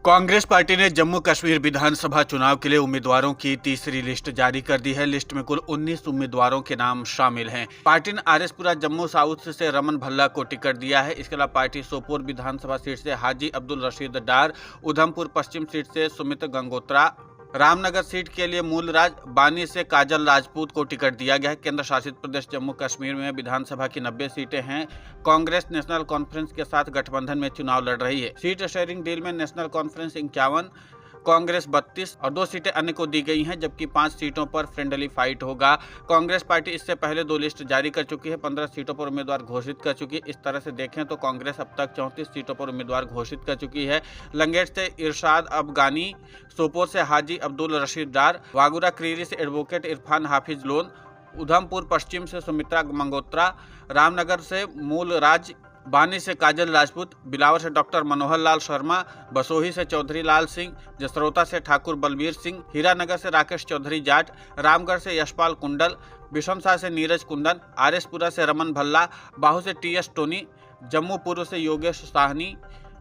Congress party ने जम्मू कश्मीर विधानसभा चुनाव के लिए उम्मीदवारों की तीसरी लिस्ट जारी कर दी है। लिस्ट में कुल 19 उम्मीदवारों के नाम शामिल हैं। पार्टी ने आरएसपुरा जम्मू साउथ से रमन भल्ला को टिकट दिया है। इसके अलावा पार्टी सोपोर विधानसभा सीट से हाजी अब्दुल रशीद डार, उधमपुर पश्चिम सीट से सुमित गंगोत्रा, रामनगर सीट के लिए मूलराज बानी से काजल राजपूत को टिकट दिया गया है। केंद्र शासित प्रदेश जम्मू कश्मीर में विधानसभा की 90 सीटें हैं। कांग्रेस नेशनल कॉन्फ्रेंस के साथ गठबंधन में चुनाव लड़ रही है। सीट शेयरिंग डील में नेशनल कॉन्फ्रेंस 51, कांग्रेस 32 और 2 सीटें अन्य को दी गई हैं, जबकि 5 सीटों पर फ्रेंडली फाइट होगा। कांग्रेस पार्टी इससे पहले 2 लिस्ट जारी कर चुकी है, 15 सीटों पर उम्मीदवार घोषित कर चुकी है। इस तरह से देखें तो कांग्रेस अब तक 34 सीटों पर उम्मीदवार घोषित कर चुकी है। लंगेट से इरशाद अफगानी, सोपोर से हाजी अब्दुल रशीद डार, वागुरा क्रीरी से एडवोकेट इरफान हाफिज लोन, उधमपुर पश्चिम से सुमित्रा मंगोत्रा, रामनगर से मूलराज बानी से काजल राजपूत, बिलावर से डॉक्टर मनोहर लाल शर्मा, बसोही से चौधरी लाल सिंह, जसरोता से ठाकुर बलबीर सिंह, हीरानगर से राकेश चौधरी जाट, रामगढ़ से यशपाल कुंडल, बिशनशाह से नीरज कुंदन, आरएसपुरा से रमन भल्ला, बाहू से टीएस टोनी, जम्मू पूर्व से योगेश साहनी,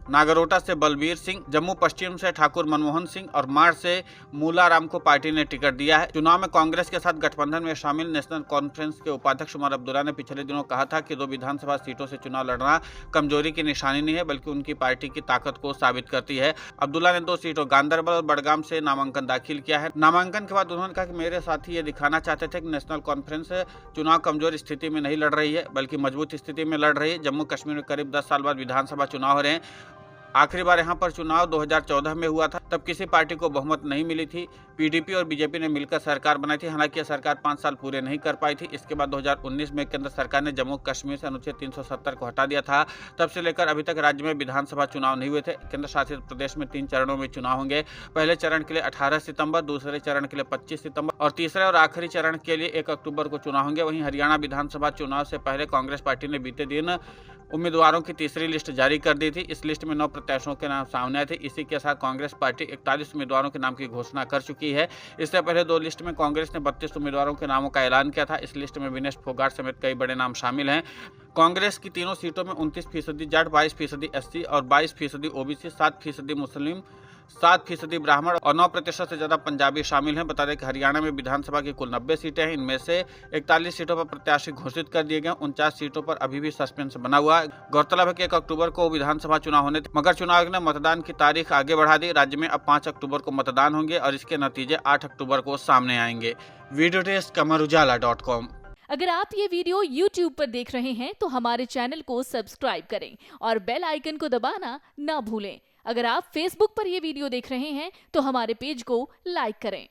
नागरोटा से बलबीर सिंह, जम्मू पश्चिम से ठाकुर मनमोहन सिंह और माड़ से मूलाराम को पार्टी ने टिकट दिया है। चुनाव में कांग्रेस के साथ गठबंधन में शामिल नेशनल कॉन्फ्रेंस के उपाध्यक्ष उमर अब्दुल्ला ने पिछले दिनों कहा था कि 2 विधानसभा सीटों से चुनाव लड़ना कमजोरी की निशानी नहीं है, बल्कि उनकी पार्टी की ताकत को साबित करती है। अब्दुल्ला ने 2 सीटों गांधरबल और बड़गाम से नामांकन दाखिल किया है। नामांकन के बाद उन्होंने कहा कि मेरे साथी ये दिखाना चाहते थे कि नेशनल कॉन्फ्रेंस चुनाव कमजोर स्थिति में नहीं लड़ रही है, बल्कि मजबूत स्थिति में लड़ रही है। जम्मू कश्मीर में करीब 10 साल बाद विधानसभा चुनाव हो रहे हैं। आखिरी बार यहां पर चुनाव 2014 में हुआ था, तब किसी पार्टी को बहुमत नहीं मिली थी। पीडीपी और बीजेपी ने मिलकर सरकार बनाई थी, हालांकि यह सरकार 5 साल पूरे नहीं कर पाई थी। इसके बाद 2019 में केंद्र सरकार ने जम्मू कश्मीर से अनुच्छेद 370 को हटा दिया था। तब से लेकर अभी तक राज्य में विधानसभा चुनाव नहीं हुए थे। केंद्र शासित प्रदेश में 3 चरणों में चुनाव होंगे। पहले चरण के लिए 18 सितंबर, दूसरे चरण के लिए 25 सितंबर और तीसरे और आखिरी चरण के लिए 1 अक्टूबर को चुनाव होंगे। वहीं हरियाणा विधानसभा चुनाव से पहले कांग्रेस पार्टी ने बीते दिन उम्मीदवारों की तीसरी लिस्ट जारी कर दी थी। इस लिस्ट में 9 प्रत्याशियों के नाम सामने आए थे। इसी के साथ कांग्रेस पार्टी 41 उम्मीदवारों के नाम की घोषणा कर चुकी है। इससे पहले 2 लिस्ट में कांग्रेस ने 32 उम्मीदवारों के नामों का ऐलान किया था। इस लिस्ट में विनेश फोगाट समेत कई बड़े नाम शामिल हैं। कांग्रेस की तीनों सीटों में 29% जाट, 22% एससी और 22% ओबीसी, 7% मुस्लिम, 7% ब्राह्मण और 9% से ज्यादा पंजाबी शामिल हैं। बता दें कि हरियाणा में विधानसभा की कुल 90 सीटें हैं। इनमें से 41 सीटों पर प्रत्याशी घोषित कर दिए गए, 49 सीटों पर अभी भी सस्पेंस बना हुआ है। गौरतलब है कि 1 अक्टूबर को विधानसभा चुनाव होने थे, मगर चुनाव आयोग ने मतदान की तारीख आगे बढ़ा दी। राज्य में अब 5 अक्टूबर को मतदान होंगे और इसके नतीजे 8 अक्टूबर को सामने आएंगे। Video desk amarujala.com। अगर आप ये वीडियो YouTube पर देख रहे हैं तो हमारे चैनल को सब्सक्राइब करें और बेल आइकन को दबाना ना भूलें। अगर आप Facebook पर ये वीडियो देख रहे हैं तो हमारे पेज को लाइक करें।